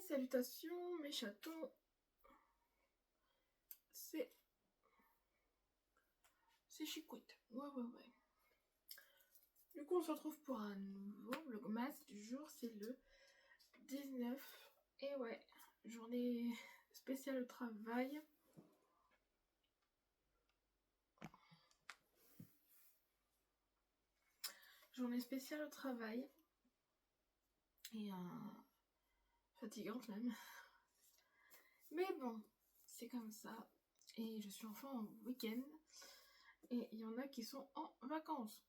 salutations mes chatons. C'est Chicouette. Ouais. Du coup, on se retrouve pour un nouveau vlogmas du jour. C'est le 19. Et ouais, journée spéciale au travail. Journée spéciale au travail. Et fatigante même. Mais bon, c'est comme ça. Et je suis enfin en week-end. Et il y en a qui sont en vacances.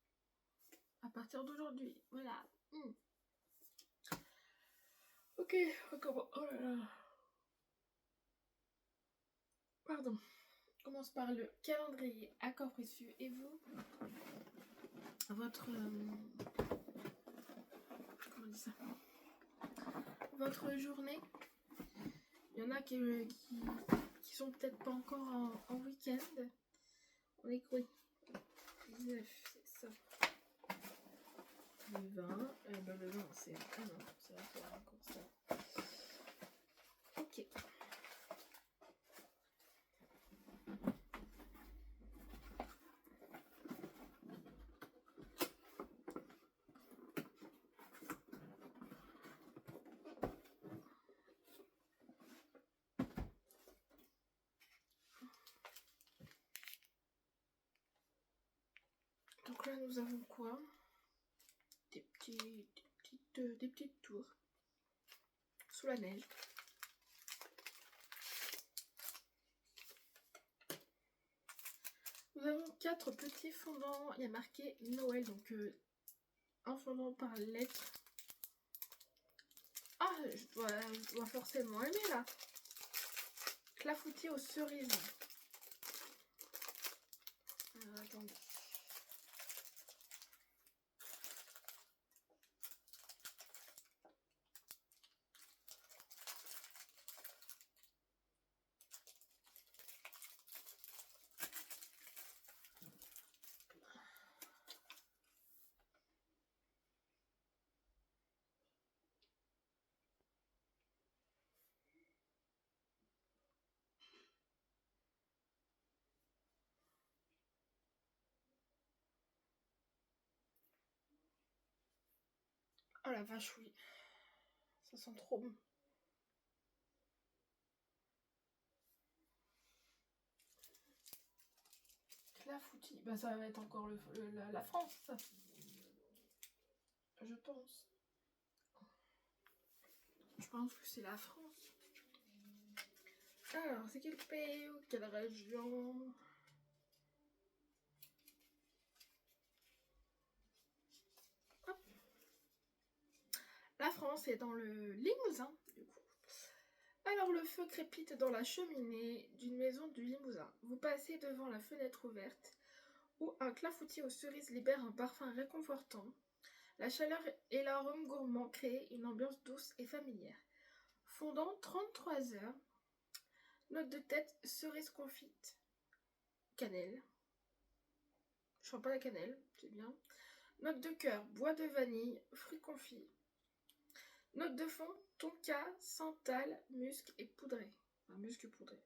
À partir d'aujourd'hui. Voilà. Ok, recommence. Oh là là. Pardon. On commence par le calendrier accord précieux. Et vous, votre comment on dit ça, votre journée. Il y en a qui sont peut-être pas encore en week-end. On est quoi? 19, c'est ça. Le 20. Le 20, c'est... Ah non, c'est encore ça. Ok. Donc là, nous avons quoi? Des petites tours sous la neige. Nous avons 4 petits fondants. Il y a marqué Noël, donc un fondant par lettre. Ah, je dois forcément aimer là. Clafoutis aux cerises. Alors, attendez. Oh la vache, oui. Ça sent trop bon. Clafoutis. Bah ça va être encore la France, ça. Je pense. Je pense que c'est la France. Alors, c'est quel pays ou quelle région? Hop. La France est dans le Limousin, du coup. Alors, le feu crépite dans la cheminée d'une maison du Limousin. Vous passez devant la fenêtre ouverte où un clafoutis aux cerises libère un parfum réconfortant. La chaleur et l'arôme gourmand créent une ambiance douce et familière. Fondant 33 heures. Note de tête, cerise confite. Cannelle. Je sens pas la cannelle, c'est bien. Note de cœur, bois de vanille, fruits confits. Note de fond, tonka, santal, musc et poudré. Enfin, musc poudré.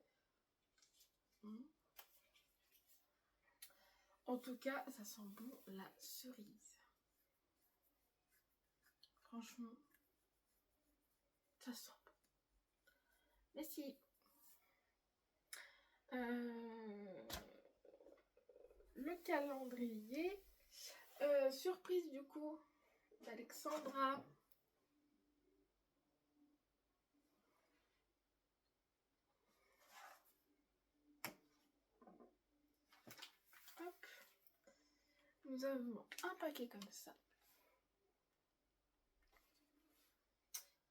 En tout cas, ça sent bon la cerise. Franchement, ça sent bon. Merci. Le calendrier. Surprise du coup d'Alexandra. Hop. Nous avons un paquet comme ça.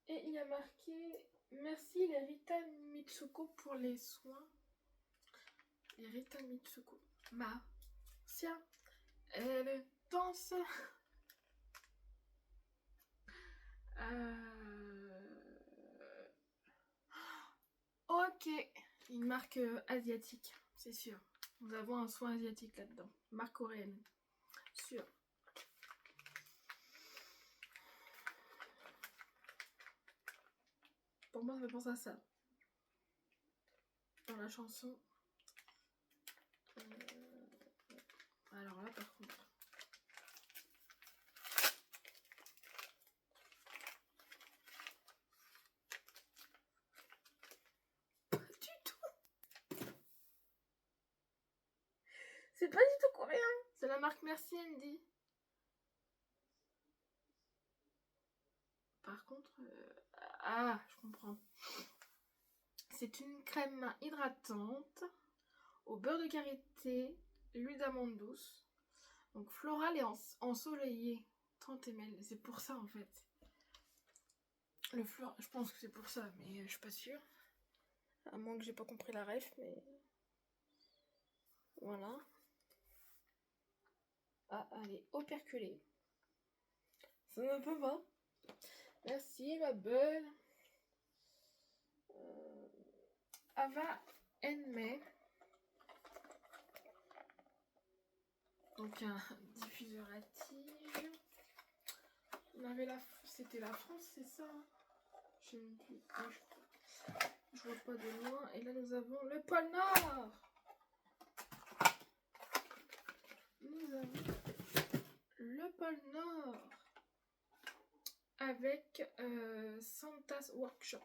Et il y a marqué merci les Rita Mitsuko pour les soins. Les Rita Mitsuko. Marcia, elle danse. Ok, une marque asiatique, c'est sûr. Nous avons un soin asiatique là-dedans. Marque coréenne, sûr. pour moi, ça me pense à ça. Dans la chanson. Alors là, par contre. Pas du tout. C'est pas du tout coréen. C'est la marque Merci Andy. Par contre... Ah, je comprends. C'est une crème hydratante au beurre de karité, l'huile d'amande douce. Donc florale et ensoleillée. 30 ml. C'est pour ça en fait. Le fleur, je pense que c'est pour ça, mais je suis pas sûre. À moins que j'ai pas compris la ref, mais... Voilà. Ah, elle est operculée. Ça ne peut pas. Merci ma belle. Ava Enmei. Donc un diffuseur à tige. On avait c'était la France, c'est ça? Je sais même plus. Je vois pas de loin. Et là nous avons le pôle Nord. Nous avons le pôle Nord avec Santa's Workshop.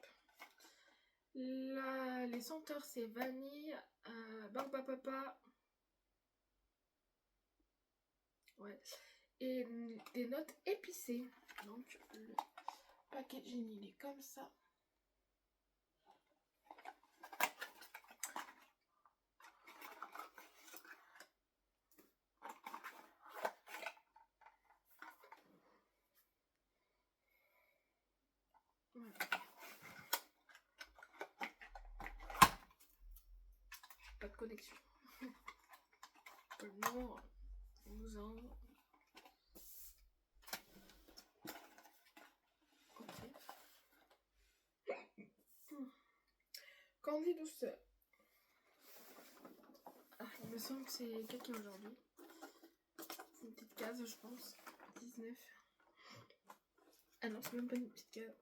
Les senteurs c'est vanille, barbapapa, ouais, et des notes épicées. Donc le packaging il est comme ça. Voilà. Pas de connexion. Nord, nous en... Ok. Candy douceur. Ah, il me semble que c'est quelqu'un aujourd'hui. C'est une petite case, je pense. 19. Ah non, c'est même pas une petite case.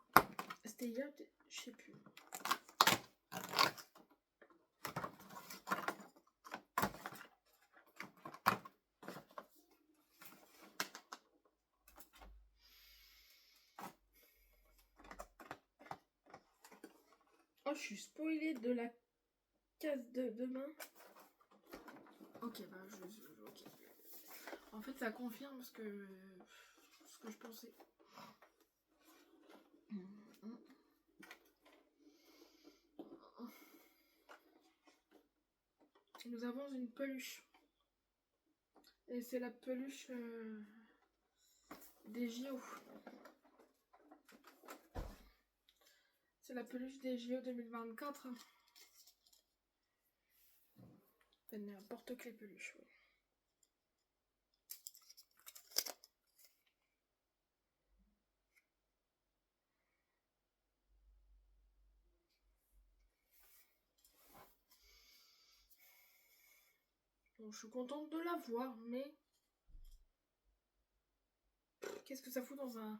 C'était hier, je sais plus. Oh, je suis spoilée de la case de demain. Ok, bah ok. En fait, ça confirme ce que je pensais. Nous avons une peluche. Et c'est la peluche des JO. C'est la peluche des JO 2024. Elle est un porte-clés peluche, oui. Bon, je suis contente de la voir, mais... Qu'est-ce que ça fout dans un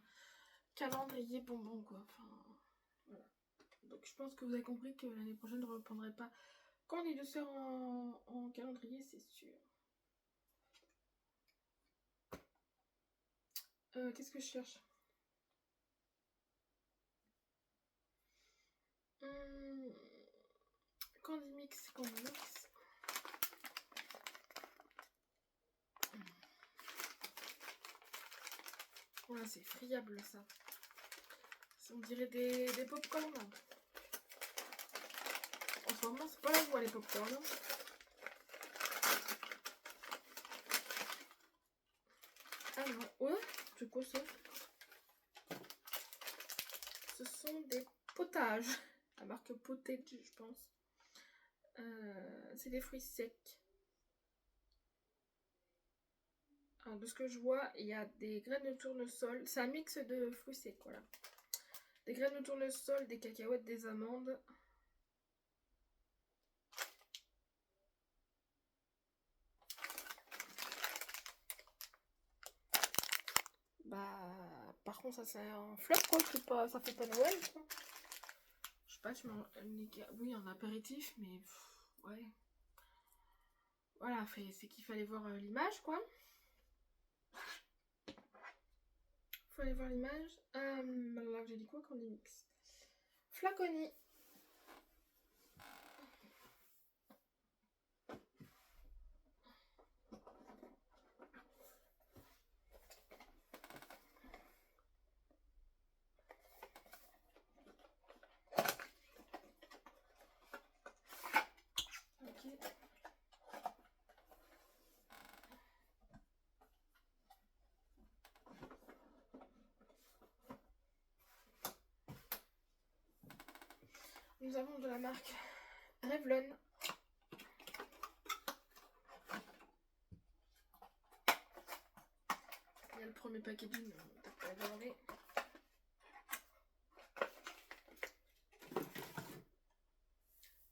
calendrier bonbon, quoi. Enfin, voilà. Donc je pense que vous avez compris que l'année prochaine, je ne reprendrai pas Candy douceur en calendrier, c'est sûr. Qu'est-ce que je cherche? Candy mix, Candy mix. Voilà, c'est friable ça. On dirait des pop-corn. En ce moment, c'est pas la voie les pop-corn. Alors, ouais, c'est quoi ça? Ce sont des potages. La marque Potage, je pense. C'est des fruits secs. Alors, de ce que je vois, il y a des graines de tournesol. C'est un mix de fruits secs, voilà. Des graines de tournesol, des cacahuètes, des amandes. Bah, par contre, ça c'est un flop, quoi. Ça fait pas Noël, quoi. pas, oui, en apéritif, mais ouais. Voilà, c'est qu'il fallait voir l'image, quoi. Fallait voir l'image. Alors, j'ai dit quoi qu'on dit mix? Flaconi. Ok. Nous avons de la marque Revlon. Il y a le premier packaging, peut-être pas regarder.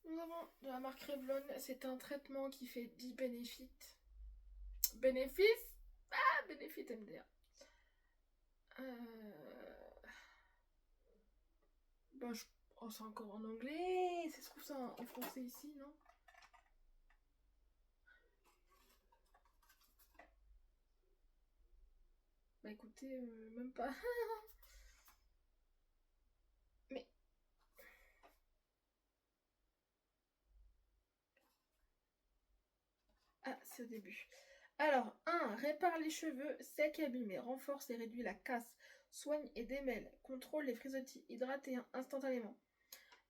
Nous avons de la marque Revlon. C'est un traitement qui fait 10 bénéfices. Bénéfices? Ah, bénéfices MDR. Bah, oh, c'est encore en anglais. C'est ce que ça en français ici, non? Bah écoutez, même pas. Mais... Ah, c'est au début. Alors, 1. Répare les cheveux secs et abîmés. Renforce et réduit la casse. Soigne et démêle. Contrôle les frisottis. Hydrate instantanément.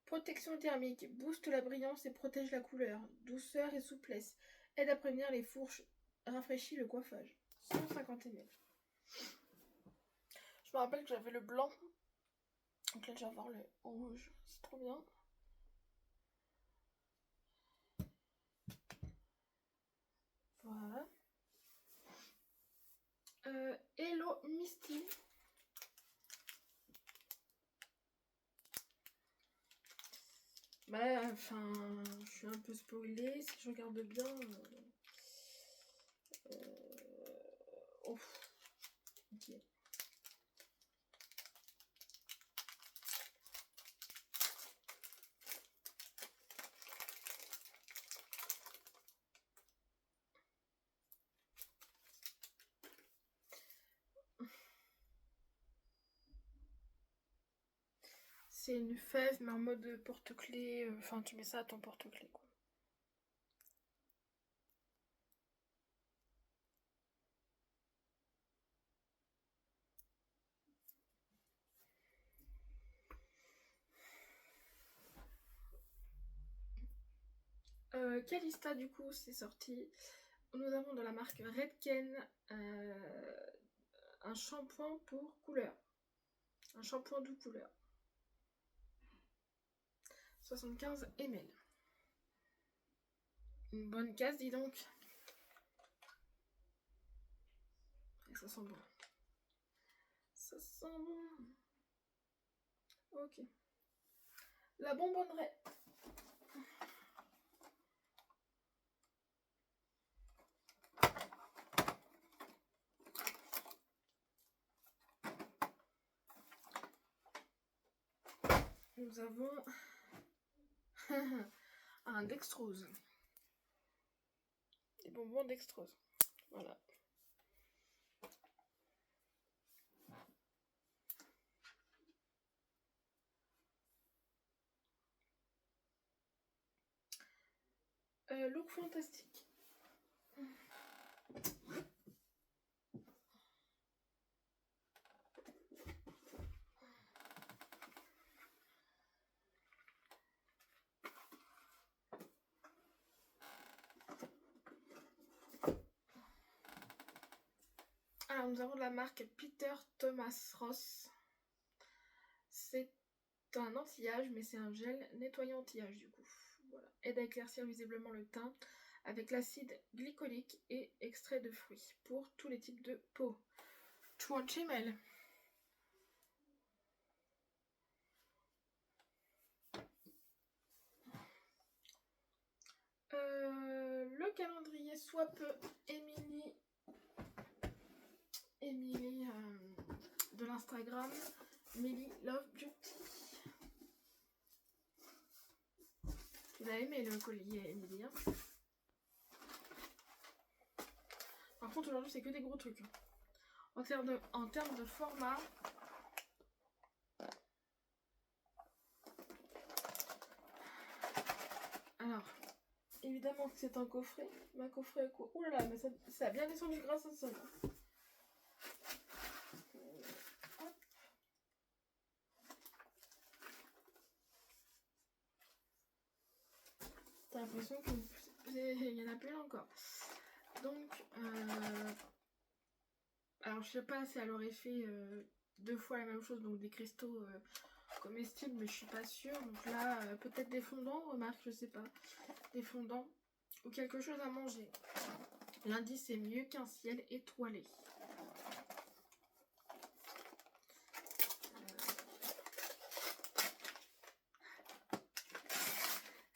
Protection thermique. Booste la brillance et protège la couleur. Douceur et souplesse. Aide à prévenir les fourches. Rafraîchit le coiffage. 150 ml. Je me rappelle que j'avais le blanc. Donc là, je vais avoir le rouge. C'est trop bien. Voilà. Hello Misty. Bah, enfin, je suis un peu spoilée. Si je regarde bien. Oh. Ok. C'est une fève, mais en mode porte-clés. Enfin, tu mets ça à ton porte-clés, quoi. Calista, du coup, c'est sorti. Nous avons de la marque Redken un shampoing pour couleur. Un shampoing doux couleur. 75 ml. Une bonne casse, dis donc. Et ça sent bon. Ça sent bon. Ok. La bonbonnerie. Nous avons un dextrose. Des bonbons dextrose. Voilà. Look fantastique. Alors, nous avons de la marque Peter Thomas Ross. C'est un anti-âge, mais c'est un gel nettoyant anti-âge du coup. Voilà. Aide à éclaircir visiblement le teint avec l'acide glycolique et extrait de fruits pour tous les types de peau. 20 ml. Le calendrier soit peu Emily de l'Instagram Millie Love Beauty. Il a aimé le collier, Emilie. Hein. Par contre, aujourd'hui, c'est que des gros trucs. Hein. En termes de format, alors, évidemment que c'est un coffret. Ma coffret, quoi. Ouh là là, mais ça a bien descendu grâce à ça. T'as l'impression qu'il y en a plus encore. Donc, alors je sais pas si elle aurait fait 2 fois la même chose, donc des cristaux comestibles, mais je suis pas sûre. Donc là, peut-être des fondants, remarque, je sais pas. Des fondants ou quelque chose à manger. L'indice est mieux qu'un ciel étoilé.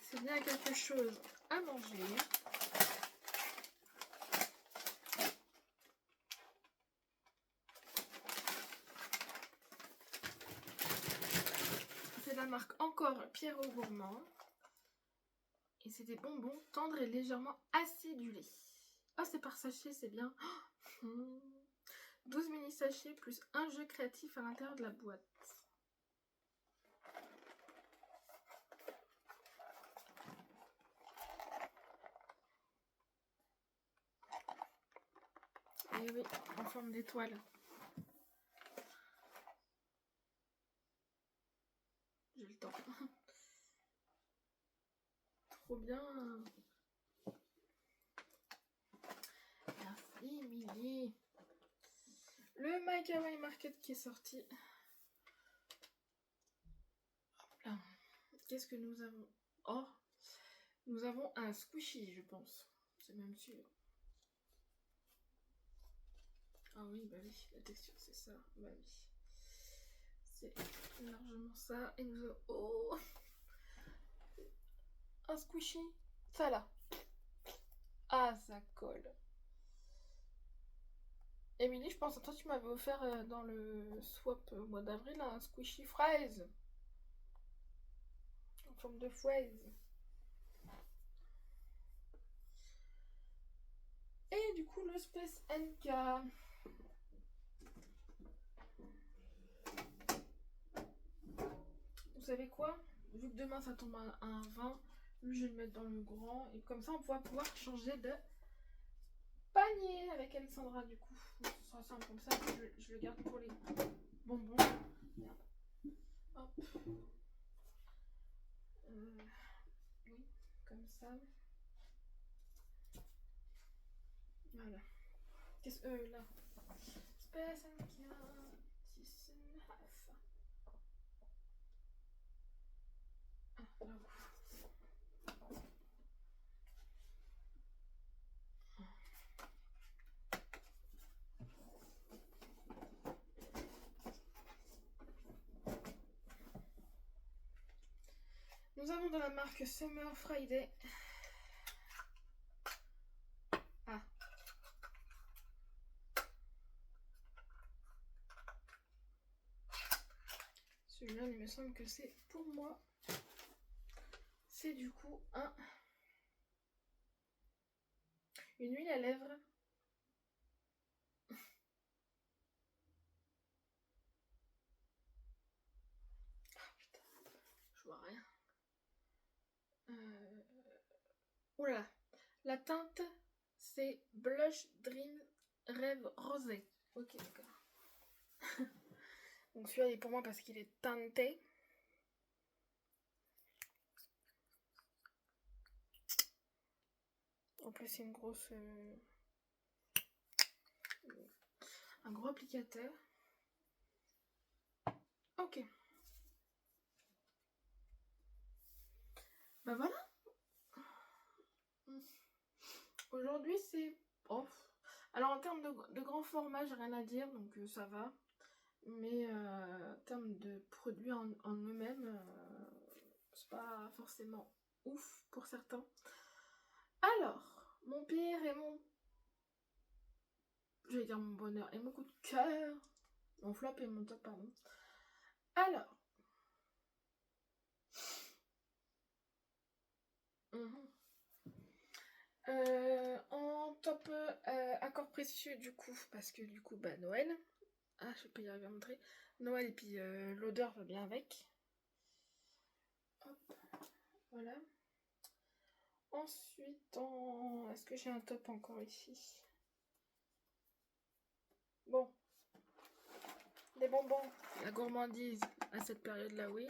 C'est bien quelque chose à manger. C'est la marque encore Pierrot Gourmand. Et c'est des bonbons tendres et légèrement acidulés. Oh, c'est par sachet, c'est bien. Oh, 12 mini sachets plus un jeu créatif à l'intérieur de la boîte. Et oui, en forme d'étoile. J'ai le temps. Trop bien. Merci, Émilie. Le My Kawaii Market qui est sorti. Là. Qu'est-ce que nous avons? Oh, nous avons un squishy, je pense. C'est même sûr. Ah oui, bah oui, la texture c'est ça. Bah oui. C'est largement ça. Et nous avons... Oh, un squishy. Ça là. Ah, ça colle. Émilie, je pense que toi tu m'avais offert dans le swap au mois d'avril un squishy fraise. En forme de fraise. Et du coup le Space NK. Vous savez quoi? Vu que demain ça tombe à un 20, lui je vais le mettre dans le grand. Et comme ça on va pouvoir changer de panier avec Alexandra du coup. Ce sera simple comme ça, je le garde pour les bonbons. Merde. Hop. Oui, comme ça. Voilà. Qu'est-ce que là? Space NK 6,5. Ah, là. Nous avons dans la marque Summer Friday. Ah. Celui-là, il me semble que c'est pour moi. C'est du coup une huile à lèvres. Ah putain, je vois rien. Oula, la teinte c'est Blush Dream Rêve Rosé. Ok, d'accord. Donc celui-là il est pour moi parce qu'il est teinté. En plus c'est une grosse... un gros applicateur. Ok. Bah voilà. Aujourd'hui c'est... Oh. Alors en termes de grand format j'ai rien à dire donc ça va. Mais en termes de produits en eux-mêmes, c'est pas forcément ouf pour certains. Alors, mon pire et mon... Je vais dire mon bonheur et mon coup de cœur. Mon flop et mon top, pardon. Alors, Mhm. En top accord précieux du coup, parce que du coup, bah Noël. Ah, je peux y arriver à montrer. Noël et puis l'odeur va bien avec. Hop, voilà. Ensuite, est-ce que j'ai un top encore ici? Bon, des bonbons, la gourmandise à cette période-là, oui.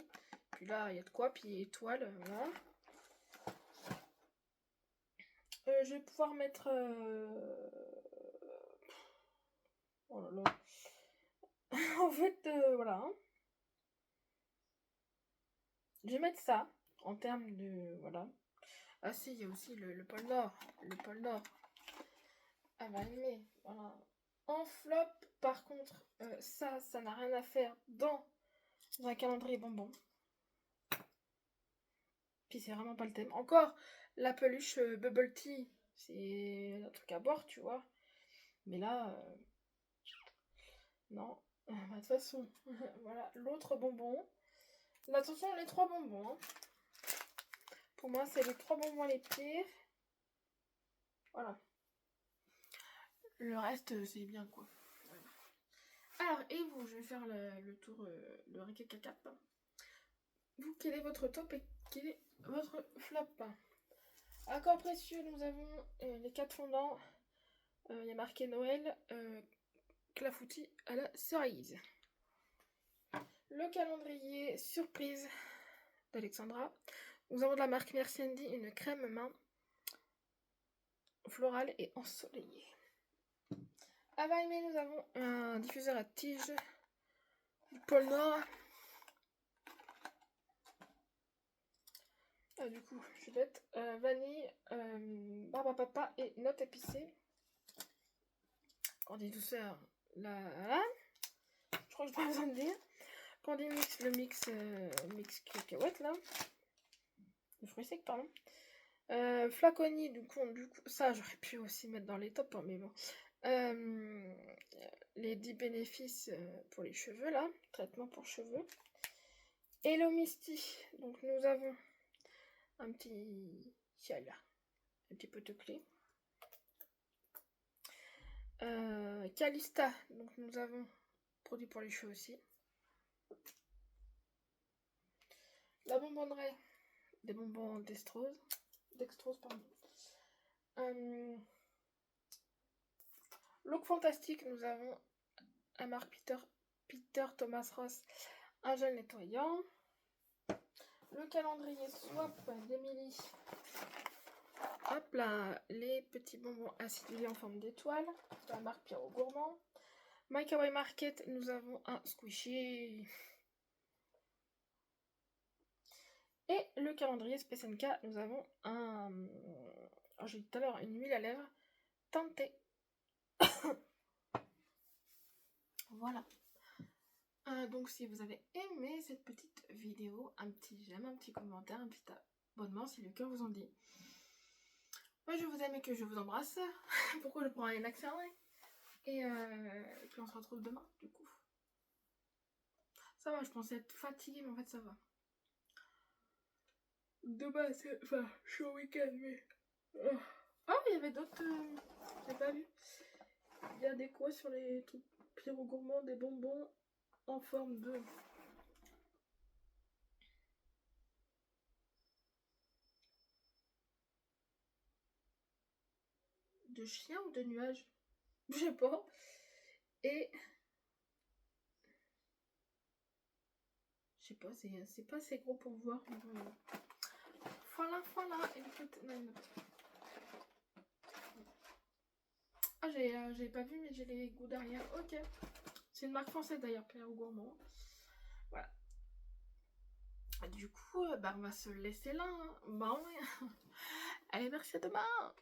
Puis là, il y a de quoi, puis étoile, voilà. Je vais pouvoir mettre... Oh là là. En fait, voilà. Hein. Je vais mettre ça, en termes de... Voilà. Ah si, il y a aussi le pôle Nord. Le pôle Nord. Ah bah mais, voilà. En flop, par contre, ça n'a rien à faire dans un calendrier bonbon. Puis c'est vraiment pas le thème. Encore, la peluche Bubble Tea, c'est un truc à boire, tu vois. Mais là, non. Bah, de toute façon, voilà, l'autre bonbon. Là, attention, les 3 bonbons. Hein. Pour moi, c'est les 3 bonbons les pires. Voilà. Le reste, c'est bien, quoi. Voilà. Alors, et vous, je vais faire le tour, le récap. Vous, quel est votre top et quel est votre flop? Accord précieux, nous avons les 4 fondants. Il y a marqué Noël, clafoutis à la cerise. Le calendrier surprise d'Alexandra. Nous avons de la marque Merci Andy une crème main florale et ensoleillée. À Vaimé, nous avons un diffuseur à tige du pôle Nord. Ah, du coup, je vais mettre vanille, barbe à papa et note épicée. Candy douceur, là, je crois que je n'ai pas besoin de dire. Candy mix, le mix cacahuète là. Le fruit sec, pardon. Flaconi, du coup, ça j'aurais pu aussi mettre dans les tops, hein, mais bon. Les 10 bénéfices pour les cheveux là, traitement pour cheveux. Hello Misty, donc nous avons un petit là, un petit pot de clé. Calista, donc nous avons produit pour les cheveux aussi. La bonbonnerie, des bonbons dextrose, pardon. Look fantastique, nous avons un marque Peter Thomas Ross, un gel nettoyant. Le calendrier Swap d'Emily. Hop là, les petits bonbons acidulés en forme d'étoile de la marque Pierrot Gourmand. My Kawaii Market, nous avons un squishy. Et le calendrier Space NK, nous avons un... j'ai dit tout à l'heure, une huile à lèvres teintée. Voilà. Donc si vous avez aimé cette petite vidéo, un petit j'aime, un petit commentaire, un petit abonnement si le cœur vous en dit. Moi je vous aime et que je vous embrasse. Pourquoi je prends un accéléré. Et puis on se retrouve demain du coup. Ça va, je pensais être fatiguée mais en fait ça va. Demain c'est... Enfin, je suis au week-end mais... Oh, il y avait d'autres... j'ai pas vu. Il y a des quoi sur les trucs Pierrot Gourmand, des bonbons en forme de chien ou de nuage, je sais pas. Et je sais pas, c'est pas assez gros pour voir. Voilà. Et ah, j'ai pas vu, mais j'ai les goûts derrière. Ok. C'est une marque française d'ailleurs, Pierrot Gourmand. Voilà. Du coup, bah, on va se laisser là. Hein. Bon, ouais. Allez, merci, à demain.